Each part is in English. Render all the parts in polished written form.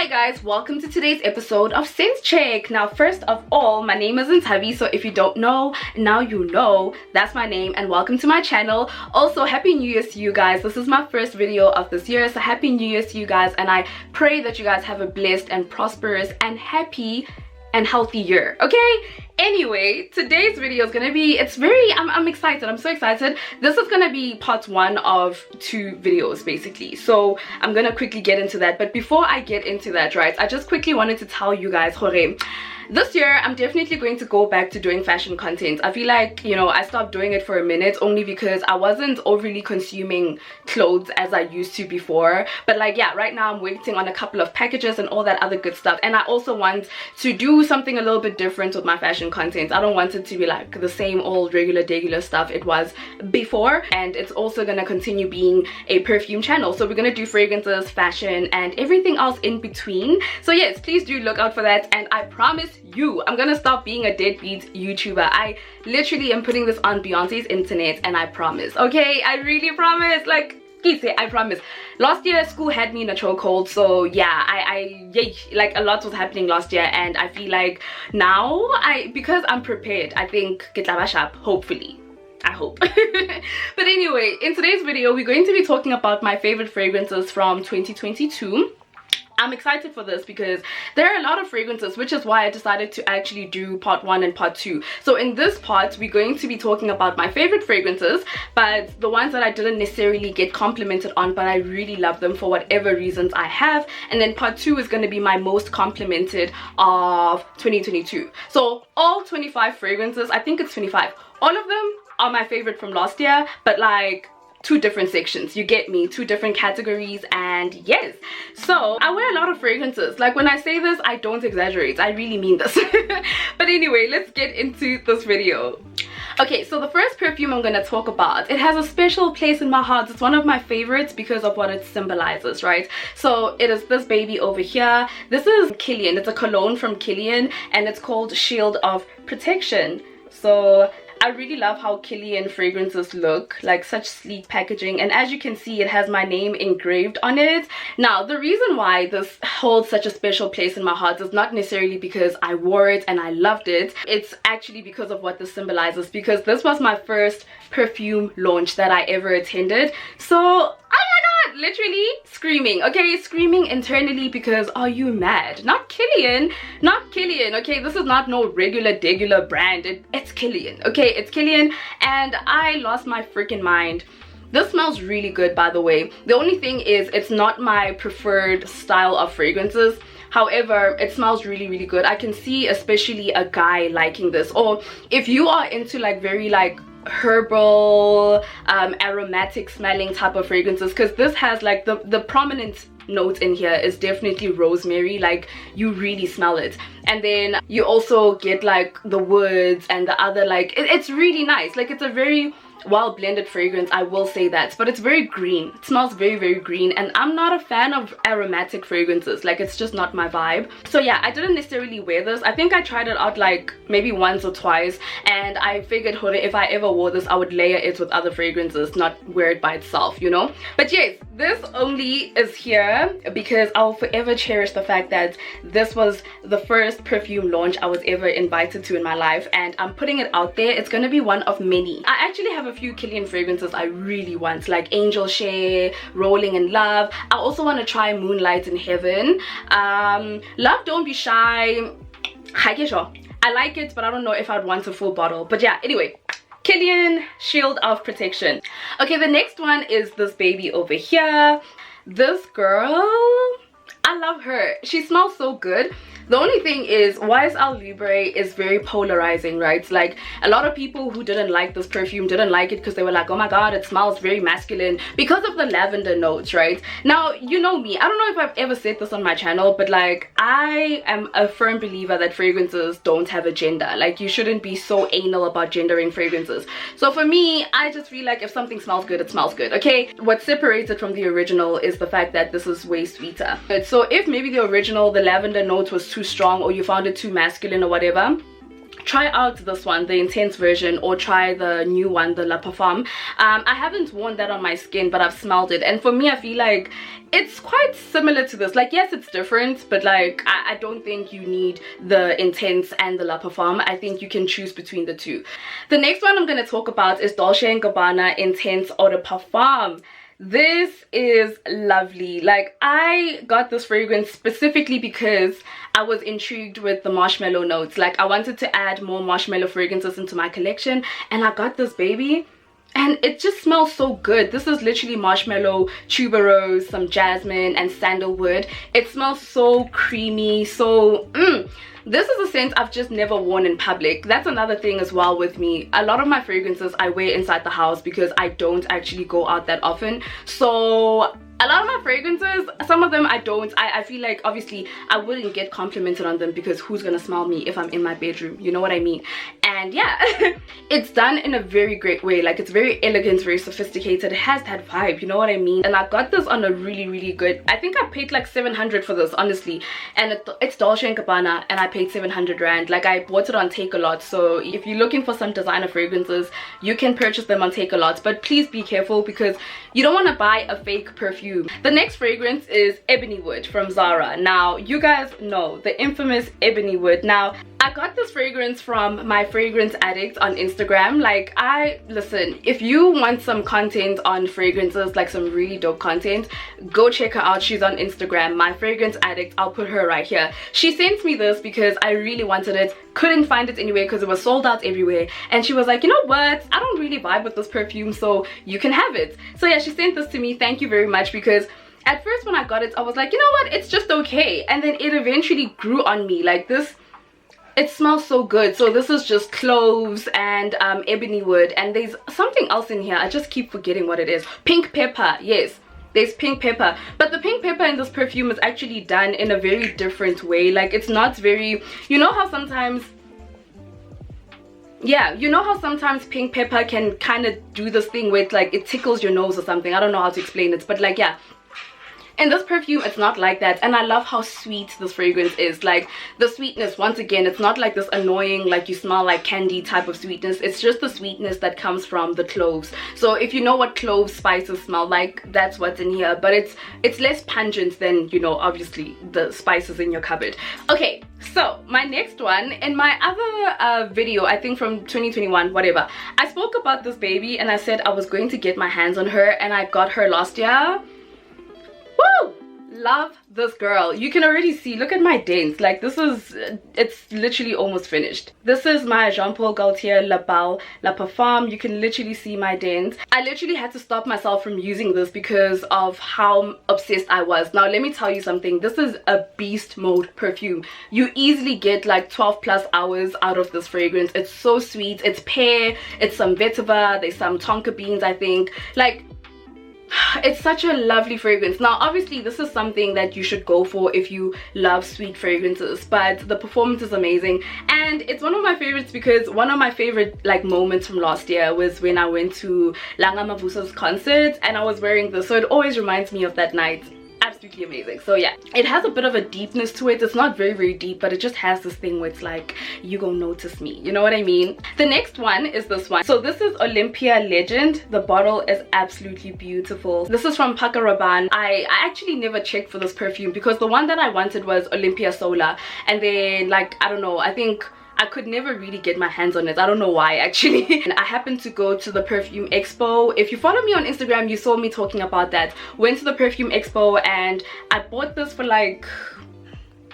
Hi guys, welcome to today's episode of Sense Check. Now first of all, my name is Ntavi, so if you don't know, now you know. That's my name and welcome to my channel. Also, happy new year to you guys. This is my first video of this year, so happy new year to you guys, and I pray that you guys have a blessed and prosperous and happy and healthy year. Okay, anyway, today's video is gonna be, I'm excited. I'm so excited. This is gonna be part one of 2 videos basically, so I'm gonna quickly get into that. But before I get into that, right, I just quickly wanted to tell you guys, hore, this year I'm definitely going to go back to doing fashion content. I feel like, you know, I stopped doing it for a minute only because I wasn't overly consuming clothes as I used to before. But like, yeah, right now I'm waiting on a couple of packages and all that other good stuff, and I also want to do something a little bit different with my fashion content. I don't want it to be like the same old regular stuff it was before, and it's also gonna continue being a perfume channel, so we're gonna do fragrances, fashion, and everything else in between. So yes, please do look out for that, and I promise you, I'm gonna stop being a deadbeat YouTuber. I literally am putting this on Beyonce's internet, and I promise, okay? I really promise. Like, I promise. Last year school had me in a chokehold, so yeah, like a lot was happening last year, and I feel like now because I'm prepared, I think get sharp, hopefully. I hope. But anyway, in today's video we're going to be talking about my favorite fragrances from 2022. I'm excited for this because there are a lot of fragrances, which is why I decided to actually do part 1 and part 2. So in this part, we're going to be talking about my favorite fragrances, but the ones that I didn't necessarily get complimented on, but I really love them for whatever reasons I have. And then part 2 is going to be my most complimented of 2022. So all 25 fragrances, I think it's 25, all of them are my favorite from last year, but like 2 different sections, you get me, 2 different categories. And yes, so I wear a lot of fragrances. Like, when I say this, I don't exaggerate, I really mean this. But anyway, let's get into this video. Okay, so the first perfume I'm gonna talk about, it has a special place in my heart. It's one of my favorites because of what it symbolizes, right? So it is this baby over here. This is Killian. It's a cologne from Killian, and it's called Shield of Protection. So I really love how Killian fragrances look, like such sleek packaging, and as you can see, it has my name engraved on it. Now, the reason why this holds such a special place in my heart is not necessarily because I wore it and I loved it. It's actually because of what this symbolizes, because this was my first perfume launch that I ever attended. So, oh my god, literally screaming, okay, screaming internally because are you mad? Not Killian, okay? This is not no regular brand. It's Killian, okay? It's Killian, and I lost my freaking mind. This smells really good, by the way. The only thing is, it's not my preferred style of fragrances. However, it smells really good. I can see especially a guy liking this, or if you are into like very like herbal aromatic smelling type of fragrances, because this has like the prominent note in here is definitely rosemary. Like, you really smell it, and then you also get like the woods and the other, like it's really nice. Like, it's a very well blended fragrance, I will say that, but it's very green. It smells very green, and I'm not a fan of aromatic fragrances. Like, it's just not my vibe. So yeah, I didn't necessarily wear this. I think I tried it out like maybe once or twice, and I figured if I ever wore this, I would layer it with other fragrances, not wear it by itself, you know. But yes, this only is here because I'll forever cherish the fact that this was the first perfume launch I was ever invited to in my life, and I'm putting it out there. It's gonna be one of many. I actually have a few Killian fragrances I really want, like Angel Share, Rolling in Love. I also want to try Moonlight in Heaven, Love Don't Be Shy. I like it, but I don't know if I'd want a full bottle. But yeah, anyway, Killian, Shield of Protection. Okay, the next one is this baby over here. This girl, I love her. She smells so good. The only thing is, YSL Libre is very polarizing, right? Like, a lot of people who didn't like this perfume didn't like it because they were like, oh my god, it smells very masculine because of the lavender notes, right? Now, you know me, I don't know if I've ever said this on my channel, but like, I am a firm believer that fragrances don't have a gender. Like, you shouldn't be so anal about gendering fragrances. So for me, I just feel like if something smells good, it smells good, okay? What separates it from the original is the fact that this is way sweeter. So if maybe the original, the lavender notes was too strong, or you found it too masculine or whatever, try out this one, the intense version, or try the new one, the La Parfum. I haven't worn that on my skin, but I've smelled it, and for me I feel like it's quite similar to this. Like, yes, it's different, but like I don't think you need the intense and the La Parfum. I think you can choose between the two. The next one I'm going to talk about is Dolce & Gabbana Intense Eau de Parfum. This is lovely. Like, I got this fragrance specifically because I was intrigued with the marshmallow notes. Like, I wanted to add more marshmallow fragrances into my collection, and I got this baby, and it just smells so good. This is literally marshmallow, tuberose, some jasmine, and sandalwood. It smells so creamy, so this is a scent I've just never worn in public. That's another thing as well with me. A lot of my fragrances I wear inside the house because I don't actually go out that often. So a lot of my fragrances, some of them I don't. I feel like obviously I wouldn't get complimented on them because who's gonna smell me if I'm in my bedroom? You know what I mean? And yeah, it's done in a very great way. Like, it's very elegant, very sophisticated. It has that vibe, you know what I mean? And I got this on a really good, I think I paid like 700 for this, honestly. And it's Dolce & Gabbana, and I paid 700 rand. Like, I bought it on Take-A-Lot. So if you're looking for some designer fragrances, you can purchase them on Take-A-Lot. But please be careful because you don't want to buy a fake perfume. The next fragrance is Ebony Wood from Zara. Now, you guys know the infamous Ebony Wood. Now, I got this fragrance from my fragrance addict on Instagram. Like, listen, if you want some content on fragrances, like some really dope content, go check her out. She's on Instagram, my fragrance addict. I'll put her right here. She sent me this because I really wanted it, couldn't find it anywhere because it was sold out everywhere, and she was like, you know what, I don't really vibe with this perfume, so you can have it. So yeah, she sent this to me. Thank you very much, because at first when I got it I was like, you know what, it's just okay, and then it eventually grew on me. Like, this, it smells so good. So this is just cloves and ebony wood, and there's something else in here. I just keep forgetting what it is. Pink pepper. Yes, there's pink pepper, but the pink pepper in this perfume is actually done in a very different way. Like, it's not very, you know how sometimes, yeah, you know how sometimes pink pepper can kind of do this thing where it's like it tickles your nose or something. I don't know how to explain it, but like, yeah, in this perfume it's not like that. And I love how sweet this fragrance is. Like, the sweetness, once again, it's not like this annoying, like you smell like candy type of sweetness. It's just the sweetness that comes from the cloves. So if you know what clove spices smell like, that's what's in here. But it's less pungent than, you know, obviously the spices in your cupboard. Okay, so my next one, in my other video, I think from 2021, whatever, I spoke about this baby and I said I was going to get my hands on her, and I got her last year. Woo! Love this girl. You can already see, look at my dents. Like, this is, it's literally almost finished. This is my Jean Paul Gaultier La Belle La Parfum. You can literally see my dents. I literally had to stop myself from using this because of how obsessed I was. Now let me tell you something, this is a beast mode perfume. You easily get like 12 plus hours out of this fragrance. It's so sweet. It's pear, it's some vetiver, there's some tonka beans, I think. Like, it's such a lovely fragrance. Now obviously this is something that you should go for if you love sweet fragrances, but the performance is amazing, and it's one of my favorites because one of my favorite like moments from last year was when I went to Langa Mavusa's concert and I was wearing this, so it always reminds me of that night. Absolutely amazing. So yeah, it has a bit of a deepness to it. It's not very deep, but it just has this thing where it's like, you gonna notice me, you know what I mean? The next one is this one. So this is Olympia Legend. The bottle is absolutely beautiful. This is from Paco Rabanne. I actually never checked for this perfume because the one that I wanted was Olympia Solar, and then like, I don't know, I think I could never really get my hands on it. I don't know why, actually. And I happened to go to the Perfume Expo. If you follow me on Instagram, you saw me talking about that. Went to the Perfume Expo and I bought this for like,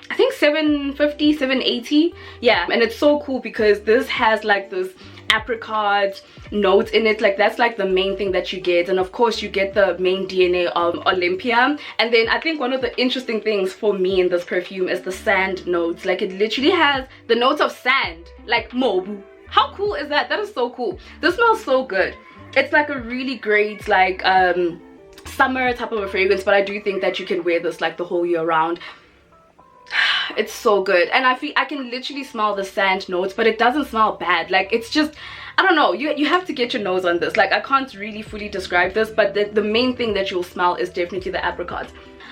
I think 750, 780. Yeah, and it's so cool because this has like this apricot notes in it. Like, that's like the main thing that you get, and of course you get the main DNA of Olympia. And then I think one of the interesting things for me in this perfume is the sand notes. Like, it literally has the notes of sand, like mobu. How cool is that? That is so cool. This smells so good. It's like a really great like summer type of a fragrance, but I do think that you can wear this like the whole year round. It's so good, and I feel I can literally smell the sand notes, but it doesn't smell bad. Like, it's just, I don't know, you have to get your nose on this. Like, I can't really fully describe this, but the main thing that you'll smell is definitely the apricot.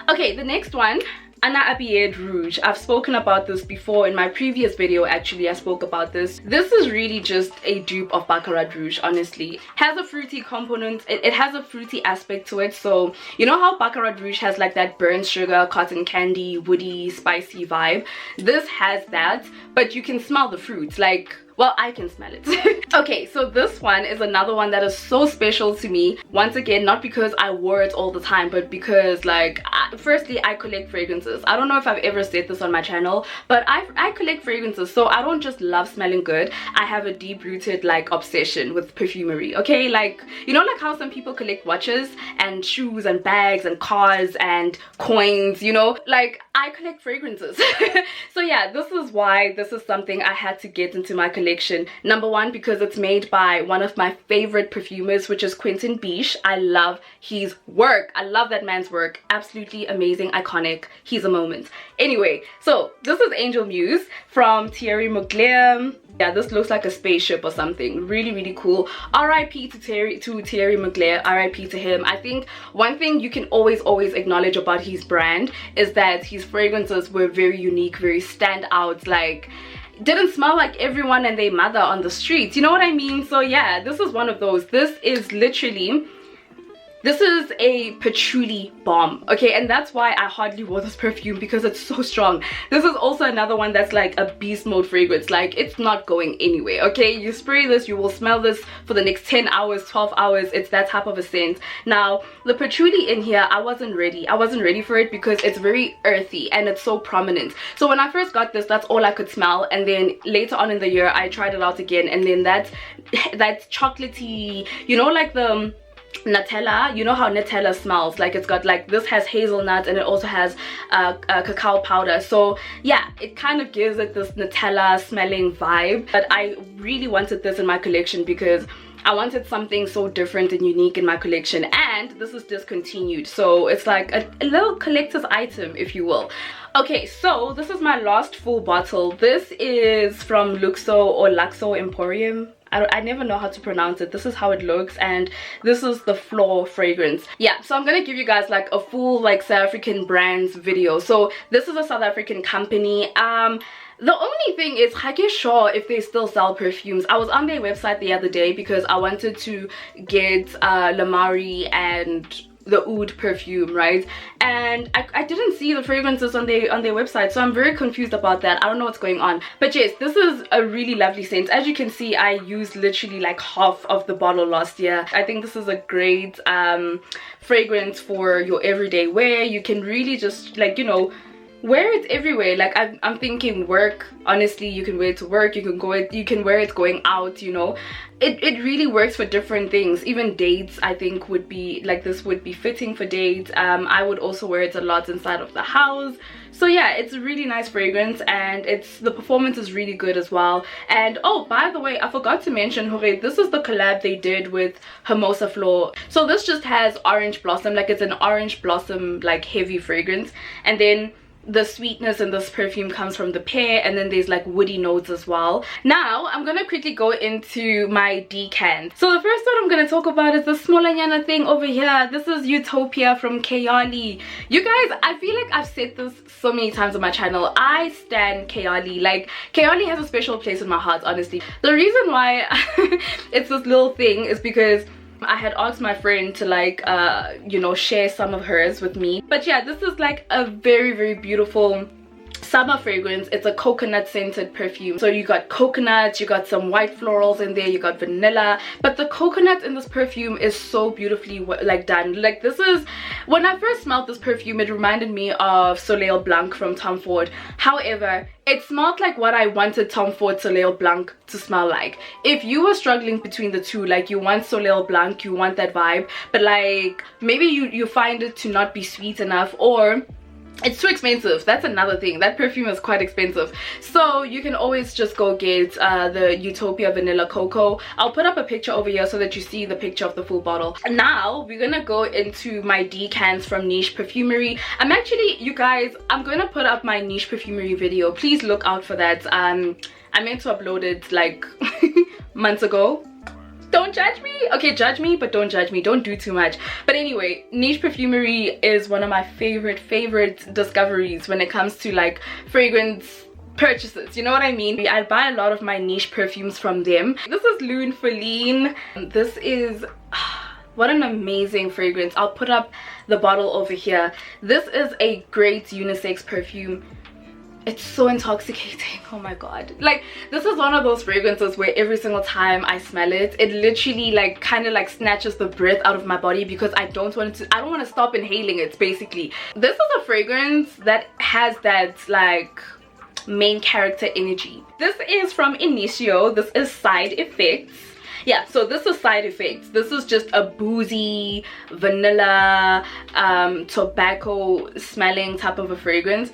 Okay, the next one, Anna Abied Rouge. I've spoken about this before in my previous video. Actually, I spoke about this. This is really just a dupe of Baccarat Rouge, honestly. Has a fruity component. It has a fruity aspect to it. So you know how Baccarat Rouge has like that burnt sugar, cotton candy, woody, spicy vibe? This has that, but you can smell the fruits. Like, well, I can smell it. Okay, so this one is another one that is so special to me. Once again, not because I wore it all the time, but because like, firstly, I collect fragrances. I don't know if I've ever said this on my channel, but I collect fragrances. So I don't just love smelling good. I have a deep-rooted like obsession with perfumery, okay? Like, you know, like how some people collect watches and shoes and bags and cars and coins, you know? Like, I collect fragrances. So yeah, this is why this is something I had to get into my collection. Number one, because it's made by one of my favorite perfumers, which is Quentin Biche. I love his work. I love that man's work. Absolutely amazing, iconic. He's a moment. Anyway, so this is Angel Muse from Thierry Mugler. Yeah, this looks like a spaceship or something. Really, really cool. RIP to Thierry Mugler. RIP to him. I think one thing you can always acknowledge about his brand is that his fragrances were very unique, very stand out. Like, didn't smell like everyone and their mother on the streets, you know what I mean? So yeah, this is one of those. This is literally, this is a patchouli bomb, okay? And that's why I hardly wore this perfume, because it's so strong. This is also another one that's like a beast mode fragrance. Like, it's not going anywhere, okay? You spray this, you will smell this for the next 10 hours, 12 hours. It's that type of a scent. Now, the patchouli in here, I wasn't ready for it because it's very earthy and it's so prominent. So when I first got this, that's all I could smell. And then later on in the year, I tried it out again. And then that chocolatey, you know, like the Nutella, you know how Nutella smells, like it's got like, this has hazelnut and it also has cacao powder. So yeah, it kind of gives it this Nutella smelling vibe. But I really wanted this in my collection because I wanted something so different and unique in my collection, and this is discontinued, so it's like a little collector's item, if you will. Okay, so this is my last full bottle. This is from Luxo or Luxo Emporium. I never know how to pronounce it. This is how it looks, and this is the floor fragrance. Yeah, so I'm gonna give you guys like a full like South African brands video. So this is a South African company. The only thing is, I get sure if they still sell perfumes. I was on their website the other day because I wanted to get Lamari and the oud perfume, right? And I didn't see the fragrances on their website, so I'm very confused about that. I don't know what's going on. But yes, this is a really lovely scent. As you can see, I used literally like half of the bottle last year. I think this is a great fragrance for your everyday wear. You can really just like, you know, wear it everywhere. Like I'm thinking work, honestly, you can wear it to work, you can wear it going out, you know. It really works for different things. Even dates, I think would be like, this would be fitting for dates. I would also wear it a lot inside of the house. So yeah, it's a really nice fragrance, and the performance is really good as well. And oh, by the way, I forgot to mention, Hore, this is the collab they did with Hermosa Flor. So this just has orange blossom, like it's an orange blossom like heavy fragrance, and then the sweetness in this perfume comes from the pear, and then there's like woody notes as well. Now I'm gonna quickly go into my decant. So the first one I'm gonna talk about is the smolanyana thing over here. This is Utopia from Kayali. You guys, I feel like I've said this so many times on my channel. I stan Kayali. Like, Kayali has a special place in my heart, honestly. The reason why it's this little thing is because I had asked my friend to like you know, share some of hers with me. But yeah, this is like a very beautiful summer fragrance. It's a coconut scented perfume. So you got coconut, you got some white florals in there, you got vanilla, but the coconut in this perfume is so beautifully like done. Like, this is, when I first smelled this perfume, it reminded me of Soleil Blanc from Tom Ford. However, it smelled like what I wanted Tom Ford Soleil Blanc to smell like. If you were struggling between the two, like you want Soleil Blanc, you want that vibe, but like maybe you find it to not be sweet enough, or it's too expensive. That's another thing. That perfume is quite expensive. So you can always just go get the Utopia Vanilla Cocoa. I'll put up a picture over here so that you see the picture of the full bottle. And now we're gonna go into my decants from Niche Perfumery. I'm actually, you guys, I'm gonna put up my Niche Perfumery video. Please look out for that. I meant to upload it like months ago. don't judge me. Okay, judge me, but don't judge me. Don't do too much. But anyway, niche perfumery is one of my favorite discoveries when it comes to like fragrance purchases, you know what I mean? I buy a lot of my niche perfumes from them. This is Lune Feline. This is what an amazing fragrance. I'll put up the bottle over here. This is a great unisex perfume. It's so intoxicating. Oh my god, like this is one of those fragrances where every single time I smell it, it literally like kind of like snatches the breath out of my body because I don't want to stop inhaling it. Basically, this is a fragrance that has that like main character energy. This is from Initio. This is Side Effects. Yeah, so this is Side Effects. This is just a boozy vanilla tobacco smelling type of a fragrance.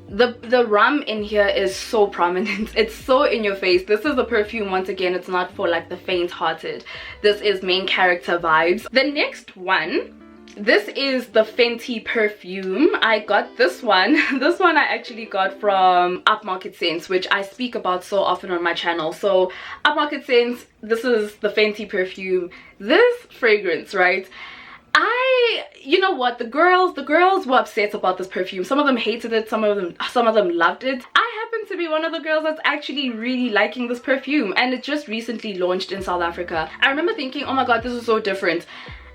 The rum in here is so prominent. It's so in your face. This is a perfume, once again, it's not for like the faint-hearted. This is main character vibes. The next one, this is the Fenty perfume. I got this one. This one I actually got from Upmarket Scents, which I speak about so often on my channel. So Upmarket Scents, this is the Fenty perfume. This fragrance, right? You know what, the girls were upset about this perfume. Some of them hated it, some of them loved it. I happen to be one of the girls that's actually really liking this perfume, and it just recently launched in South Africa. I remember thinking, oh my god, this is so different.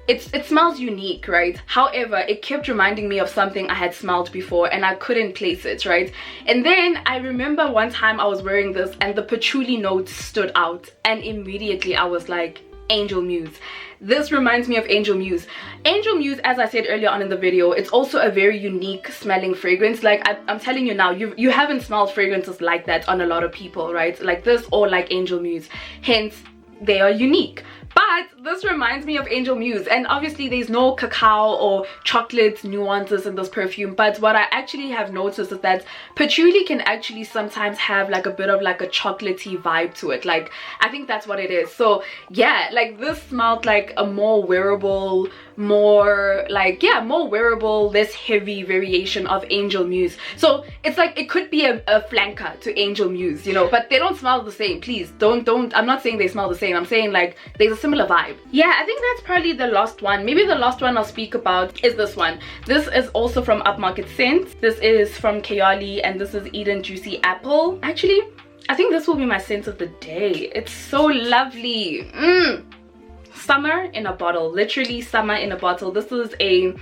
It smells unique, right? However, it kept reminding me of something I had smelled before and I couldn't place it, right? And then I remember one time I was wearing this and the patchouli notes stood out, and immediately I was like, Angel Muse. This reminds me of Angel Muse. Angel Muse, as I said earlier on in the video, it's also a very unique smelling fragrance. Like I'm telling you now, you haven't smelled fragrances like that on a lot of people, right? Like this or like Angel Muse. Hence, they are unique. But this reminds me of Angel Muse, and obviously there's no cacao or chocolate nuances in this perfume, but what I actually have noticed is that patchouli can actually sometimes have like a bit of like a chocolatey vibe to it. Like I think that's what it is. So yeah, like this smelled like a more wearable, more like, yeah, more wearable, less heavy variation of Angel Muse. So it's like it could be a flanker to Angel Muse, you know, but they don't smell the same. Please don't I'm not saying they smell the same. I'm saying like there's a similar vibe. Yeah, I think that's probably the last one. Maybe the last one I'll speak about is this one. This is also from Upmarket Scents. This is from Kayali, and this is Eden Juicy Apple. Actually, I think this will be my scent of the day. It's so lovely. Summer in a bottle. Literally summer in a bottle. This is a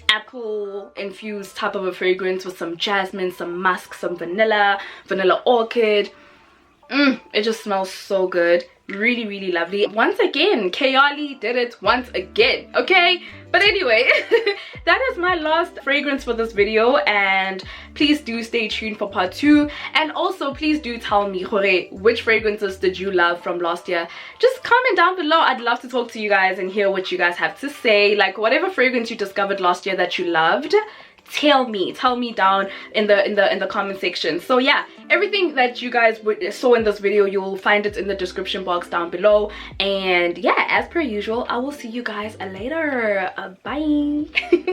apple infused type of a fragrance with some jasmine, some musk, some vanilla orchid. It just smells so good. Really lovely. Once again, Kayali did it once again, okay? But anyway, that is my last fragrance for this video, and please do stay tuned for part 2. And also please do tell me, which fragrances did you love from last year? Just comment down below. I'd love to talk to you guys and hear what you guys have to say. Like whatever fragrance you discovered last year that you loved, tell me down in the comment section. So yeah, everything that you guys saw in this video, you will find it in the description box down below. And yeah, as per usual, I will see you guys later. Bye.